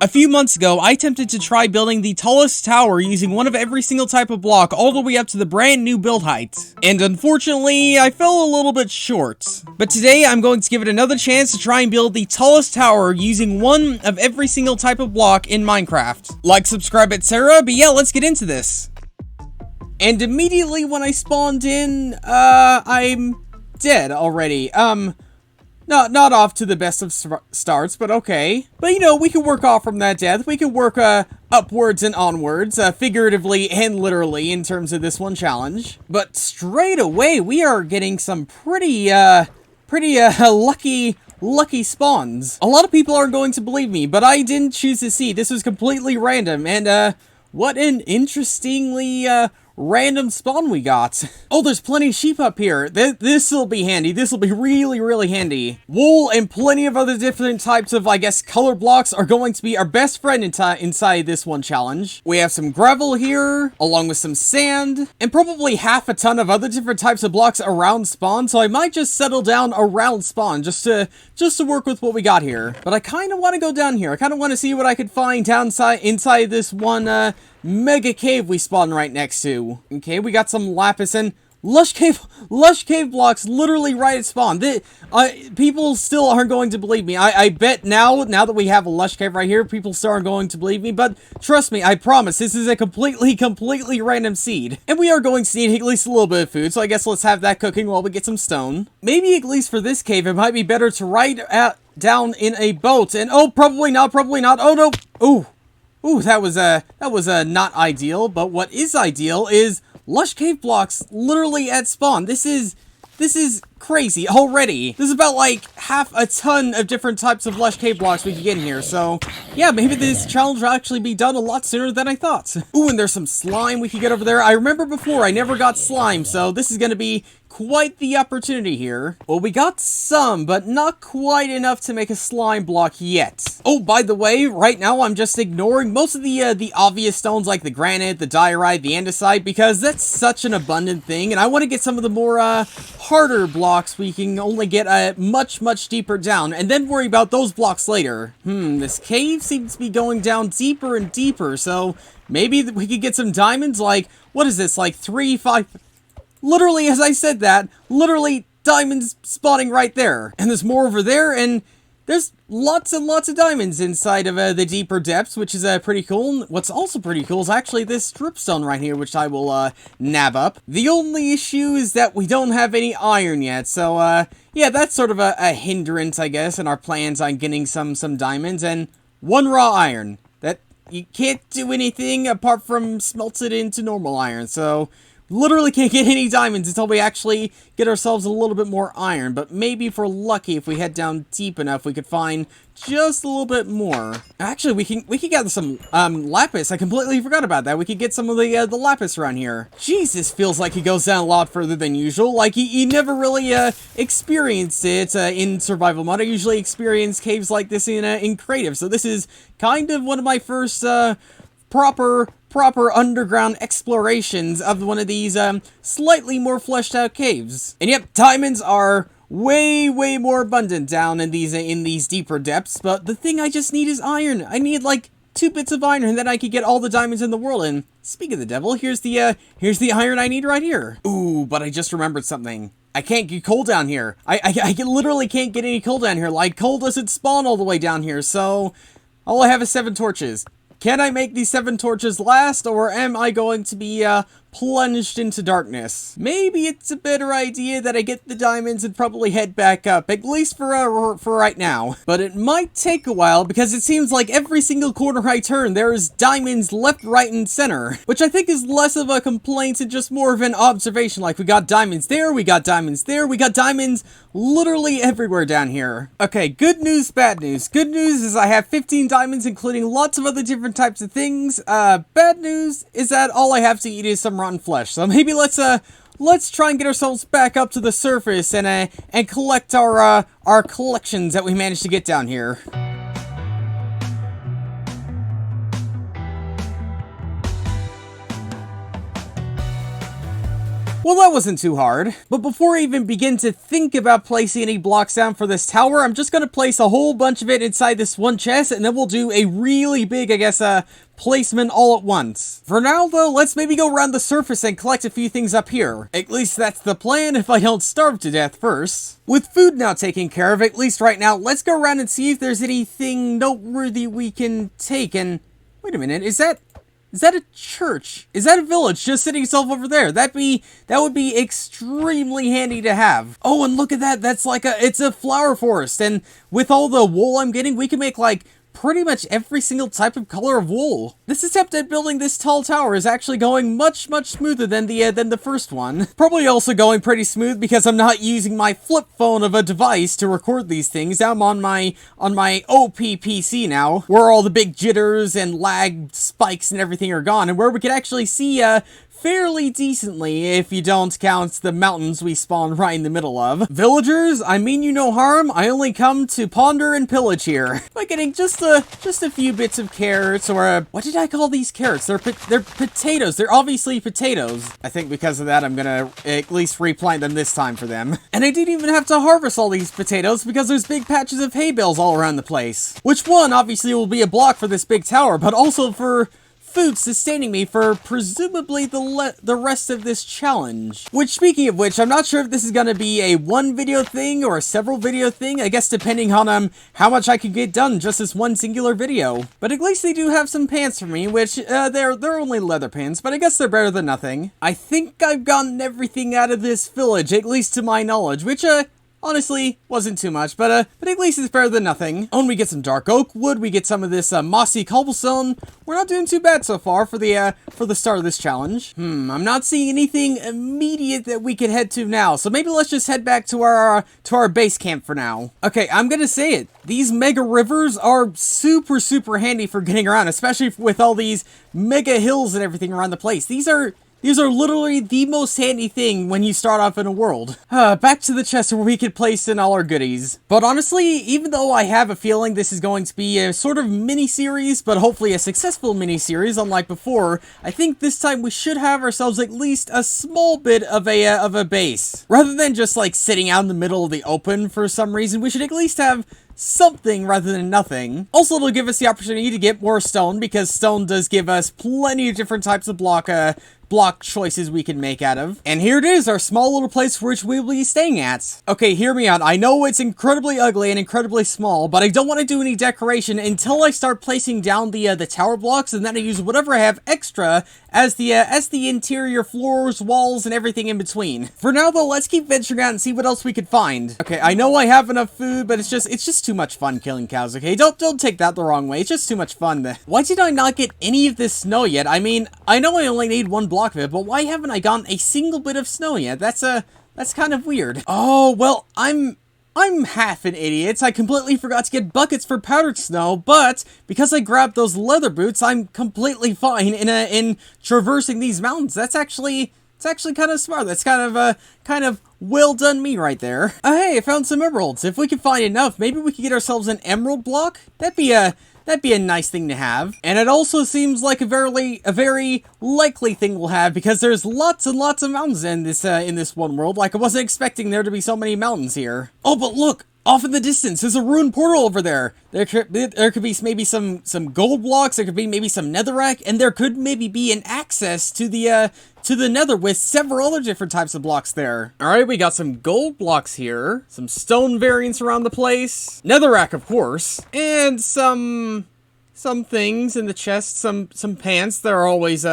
A few months ago, I attempted to try building the tallest tower using one of every single type of block all the way up to the brand new build height. And unfortunately, I fell a little bit short. But today, I'm going to give it another chance to try and build the tallest tower using one of every single type of block in Minecraft. Like, subscribe, etc. But yeah, let's get into this. And immediately when I spawned in, I'm dead already. Not off to the best of starts, but okay. But, you know, we can work off from that death. We can work, upwards and onwards, figuratively and literally in terms of this one challenge. But straight away, we are getting some pretty lucky spawns. A lot of people aren't going to believe me, but I didn't choose to see. This was completely random, and, what an interestingly, random spawn we got. Oh, there's plenty of sheep up here. This'll be handy. This'll be really, really handy. Wool and plenty of other different types of, I guess, color blocks are going to be our best friend inside this one challenge. We have some gravel here, along with some sand, and probably half a ton of other different types of blocks around spawn, so I might just settle down around spawn just to work with what we got here. But I kind of want to go down here. I kind of want to see what I could find inside this one, mega cave we spawned right next to. Okay, we got some lapis and lush cave blocks literally right at spawn. People still aren't going to believe me. I bet now that we have a lush cave right here, people still aren't going to believe me, but trust me, I promise, this is a completely random seed. And we are going to need at least a little bit of food, so I guess let's have that cooking while we get some stone. Maybe at least for this cave, it might be better to ride down in a boat, and oh, probably not, oh no, ooh, that was not ideal, but what is ideal is lush cave blocks literally at spawn. This is crazy already. This is about like half a ton of different types of lush cave blocks we could get in here. So yeah, maybe this challenge will actually be done a lot sooner than I thought. Ooh, and there's some slime we could get over there. I remember before I never got slime, so this is gonna be quite the opportunity here. Well, we got some, but not quite enough to make a slime block yet. Oh, by the way, right now I'm just ignoring most of the obvious stones like the granite, the diorite, the andesite, because that's such an abundant thing, and I want to get some of the more harder blocks we can only get much deeper down, and then worry about those blocks later. This cave seems to be going down deeper and deeper, so maybe we could get some diamonds. Like, what is this, like 3, 5... Literally, as I said that, literally diamonds spawning right there. And there's more over there, and there's lots and lots of diamonds inside of the deeper depths, which is pretty cool. What's also pretty cool is actually this dripstone right here, which I will nab up. The only issue is that we don't have any iron yet, so yeah, that's sort of a hindrance, I guess, in our plans on getting some diamonds. And one raw iron. That you can't do anything apart from smelt it into normal iron, so literally can't get any diamonds until we actually get ourselves a little bit more iron. But maybe if we're lucky, if we head down deep enough, we could find just a little bit more. Actually, we can gather some lapis. I completely forgot about that. We could get some of the lapis around here. Jeez, this feels like it goes down a lot further than usual. Like, you never really experienced it in survival mode. I usually experience caves like this in creative. So this is kind of one of my first proper underground explorations of one of these slightly more fleshed out caves. And yep, diamonds are way more abundant down in these deeper depths, but the thing I just need is iron. I need like 2 bits of iron, and then I could get all the diamonds in the world. And speaking of the devil, here's the iron I need right here. Ooh, but I just remembered something. I can't get coal down here. I literally can't get any coal down here. Like, coal doesn't spawn all the way down here, so all I have is 7 torches. Can I make these 7 torches last, or am I going to be plunged into darkness? Maybe it's a better idea that I get the diamonds and probably head back up, at least for right now. But it might take a while, because it seems like every single corner I turn, there's diamonds left, right, and center. Which I think is less of a complaint and just more of an observation. Like, we got diamonds there, we got diamonds there, we got diamonds literally everywhere down here. Okay, good news, bad news. Good news is I have 15 diamonds, including lots of other different types of things. Bad news is that all I have to eat is some rotten flesh. So maybe let's try and get ourselves back up to the surface and collect our collections that we managed to get down here. Well, that wasn't too hard. But before I even begin to think about placing any blocks down for this tower, I'm just gonna place a whole bunch of it inside this one chest, and then we'll do a really big, I guess, placement all at once. For now, though, let's maybe go around the surface and collect a few things up here. At least that's the plan if I don't starve to death first. With food now taken care of, at least right now, let's go around and see if there's anything noteworthy we can take. And wait a minute, is that a church? Is that a village just sitting itself over there? That would be extremely handy to have. Oh, and look at that. That's like it's a flower forest. And with all the wool I'm getting, we can make like pretty much every single type of color of wool. This attempt at building this tall tower is actually going much smoother than the first one. Probably also going pretty smooth because I'm not using my flip phone of a device to record these things. I'm on my OP PC now, where all the big jitters and lag spikes and everything are gone, and where we can actually see fairly decently, if you don't count the mountains we spawn right in the middle of. Villagers, I mean you no harm. I only come to ponder and pillage here. By getting just a few bits of carrots, or what did I call these carrots? They're potatoes. They're obviously potatoes. I think because of that, I'm gonna at least replant them this time for them. And I didn't even have to harvest all these potatoes because there's big patches of hay bales all around the place. Which one, obviously, will be a block for this big tower, but also for food sustaining me for presumably the rest of this challenge. Which, speaking of which, I'm not sure if this is gonna be a one video thing or a several video thing, I guess depending on how much I can get done just as one singular video. But at least they do have some pants for me, which they're only leather pants, but I guess they're better than nothing. I think I've gotten everything out of this village, at least to my knowledge, which honestly, wasn't too much, but at least it's better than nothing. Oh, and we get some dark oak wood, we get some of this mossy cobblestone. We're not doing too bad so far for the start of this challenge. I'm not seeing anything immediate that we can head to now, so maybe let's just head back to our base camp for now. Okay, I'm gonna say it. These mega rivers are super handy for getting around, especially with all these mega hills and everything around the place. These are literally the most handy thing when you start off in a world. Back to the chest where we could place in all our goodies. But honestly, even though I have a feeling this is going to be a sort of mini-series, but hopefully a successful mini-series, unlike before, I think this time we should have ourselves at least a small bit of a base. Rather than just like sitting out in the middle of the open for some reason, we should at least have something rather than nothing. Also, it'll give us the opportunity to get more stone, because stone does give us plenty of different types of block choices we can make out of. And here it is, our small little place which we'll be staying at. Okay, hear me out. I know it's incredibly ugly and incredibly small, but I don't want to do any decoration until I start placing down the tower blocks, and then I use whatever I have extra as the interior floors, walls, and everything in between. For now, though, let's keep venturing out and see what else we could find. Okay, I know I have enough food, but it's just too much fun killing cows, okay? Don't take that the wrong way. It's just too much fun. Why did I not get any of this snow yet? I mean, I know I only need one block of it, but why haven't I gotten a single bit of snow yet? That's kind of weird. Oh, well, I'm half an idiot. I completely forgot to get buckets for powdered snow, but because I grabbed those leather boots, I'm completely fine in traversing these mountains. It's actually kind of smart. That's kind of well done me right there. Hey, I found some emeralds. If we can find enough, maybe we could get ourselves an emerald block. That'd be a nice thing to have. And it also seems like a very likely thing we'll have, because there's lots and lots of mountains in this one world. Like, I wasn't expecting there to be so many mountains here. Oh, but look! Off in the distance, there's a ruined portal over there. There could be maybe some gold blocks, there could be maybe some netherrack, and there could maybe be an access to the nether with several other different types of blocks there. Alright, we got some gold blocks here, some stone variants around the place, netherrack of course, and some things in the chest, some pants that are always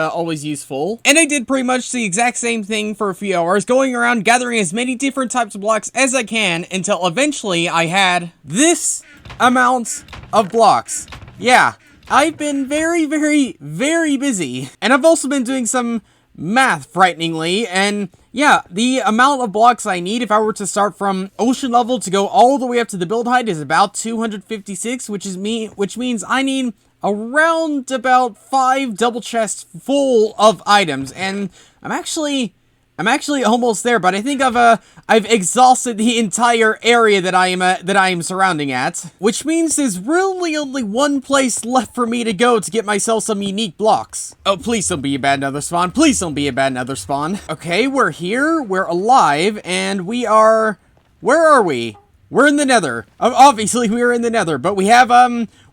useful. And I did pretty much the exact same thing for a few hours, going around gathering as many different types of blocks as I can, until eventually I had this amount of blocks. Yeah, I've been very busy. And I've also been doing some math, frighteningly, and yeah, the amount of blocks I need if I were to start from ocean level to go all the way up to the build height is about 256, which means I need around about 5 double chests full of items, and I'm actually I'm actually almost there, but I think I've exhausted the entire area that I am surrounding at, which means there's really only one place left for me to go to get myself some unique blocks. Oh, please don't be a bad nether spawn. Please don't be a bad nether spawn. Okay, we're here, we're alive, and we are... Where are we? We're in the nether. Obviously, we are in the nether, but we have,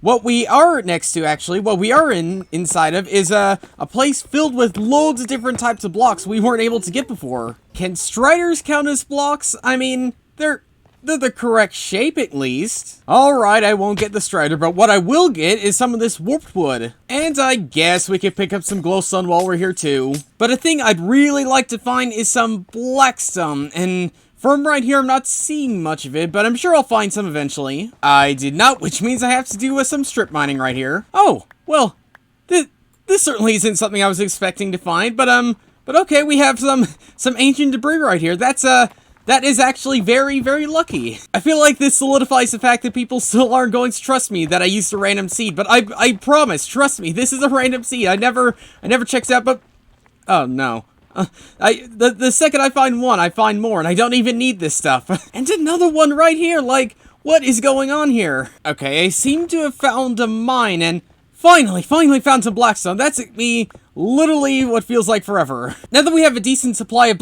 what we are next to, actually, what we are inside of is, a place filled with loads of different types of blocks we weren't able to get before. Can striders count as blocks? I mean, they're the correct shape, at least. Alright, I won't get the strider, but what I will get is some of this warped wood. And I guess we could pick up some glowstone while we're here, too. But a thing I'd really like to find is some blackstone, and... from right here, I'm not seeing much of it, but I'm sure I'll find some eventually. I did not, which means I have to do some strip mining right here. Oh, well, this certainly isn't something I was expecting to find, but okay, we have some ancient debris right here. That is actually very, very lucky. I feel like this solidifies the fact that people still aren't going to trust me that I used a random seed, but I promise, trust me, this is a random seed. I never checked out, but, oh no. The second I find one, I find more, and I don't even need this stuff. And another one right here, like, what is going on here? Okay, I seem to have found a mine, and finally found some blackstone. That took me literally what feels like forever. Now that we have a decent supply of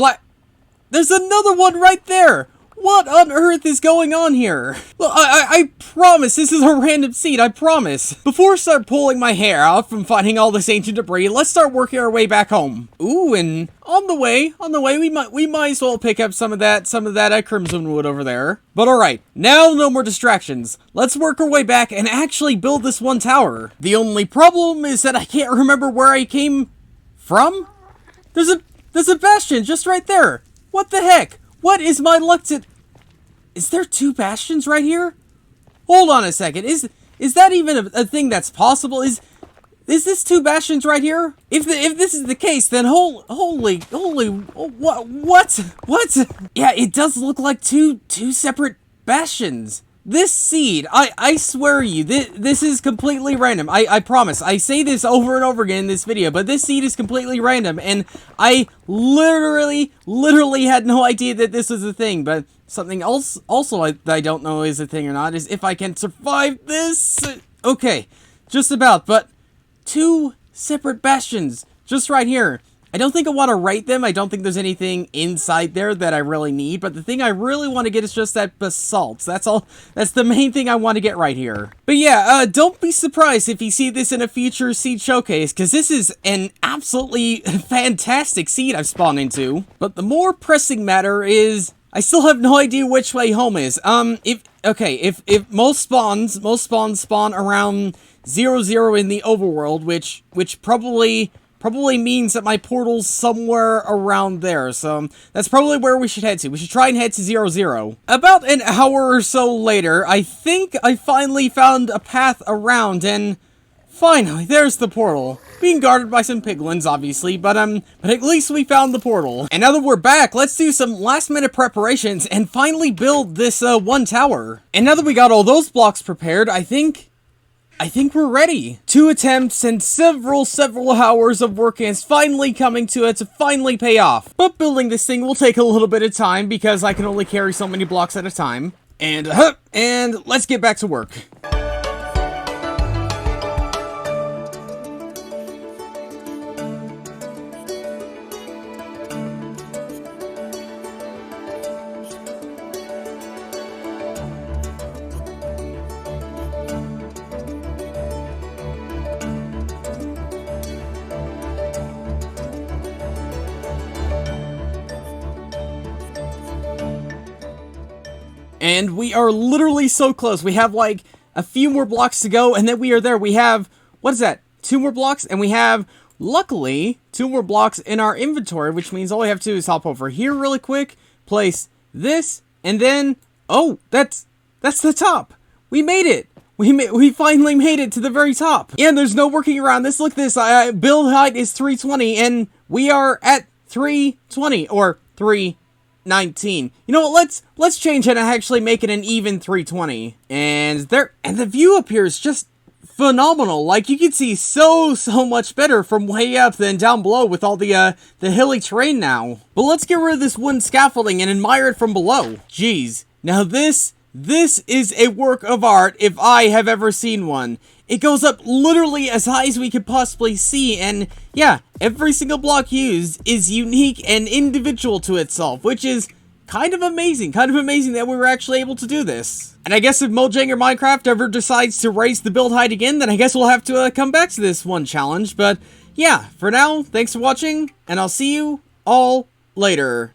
there's another one right there! What on earth is going on here? Look, I promise this is a random seed, I promise. Before I start pulling my hair out from finding all this ancient debris, let's start working our way back home. Ooh, and on the way, we might as well pick up some of that crimson wood over there. But alright, now no more distractions. Let's work our way back and actually build this one tower. The only problem is that I can't remember where I came from. There's a bastion just right there. What the heck? What is my luck to... Is there two bastions right here? Hold on a second. Is that even a thing that's possible? Is this two bastions right here? If this is the case, then holy, what? Yeah, it does look like two separate bastions. This seed, I swear you, this is completely random. I promise. I say this over and over again in this video, but this seed is completely random, and I literally had no idea that this was a thing, but something else also that I don't know is a thing or not is if I can survive this. Okay, just about, but two separate bastions, just right here. I don't think I want to rate them. I don't think there's anything inside there that I really need, but the thing I really want to get is just that basalt. That's all. That's the main thing I want to get right here. But yeah, don't be surprised if you see this in a future seed showcase, because this is an absolutely fantastic seed I've spawned into. But the more pressing matter is, I still have no idea which way home is. If most spawns spawn around 0, in the overworld, which probably means that my portal's somewhere around there, so that's probably where we should head to. We should try and head to 0. About an hour or so later, I think I finally found a path around, and finally, there's the portal. Being guarded by some piglins, obviously, but at least we found the portal. And now that we're back, let's do some last-minute preparations and finally build this, one tower. And now that we got all those blocks prepared, I think we're ready. 2 attempts and several hours of work is finally coming to it to finally pay off. But building this thing will take a little bit of time because I can only carry so many blocks at a time. And let's get back to work. And we are literally so close. We have like a few more blocks to go, and then we are there. We have, what is that? 2 more blocks, and we have, luckily, 2 more blocks in our inventory, which means all we have to do is hop over here really quick, place this, and then, oh, that's the top. We made it. We finally made it to the very top. Yeah, and there's no working around this. Look at this. Build height is 320, and we are at 320, or 319. You know what, let's change it and actually make it an even 320. And the view up here is just phenomenal. Like, you can see so much better from way up than down below with all the hilly terrain now. But let's get rid of this wooden scaffolding and admire it from below. Jeez. Now this is a work of art if I have ever seen one. It goes up literally as high as we could possibly see, and yeah, every single block used is unique and individual to itself, which is kind of amazing that we were actually able to do this. And I guess if Mojang or Minecraft ever decides to raise the build height again, then I guess we'll have to come back to this one challenge. But yeah, for now, thanks for watching, and I'll see you all later.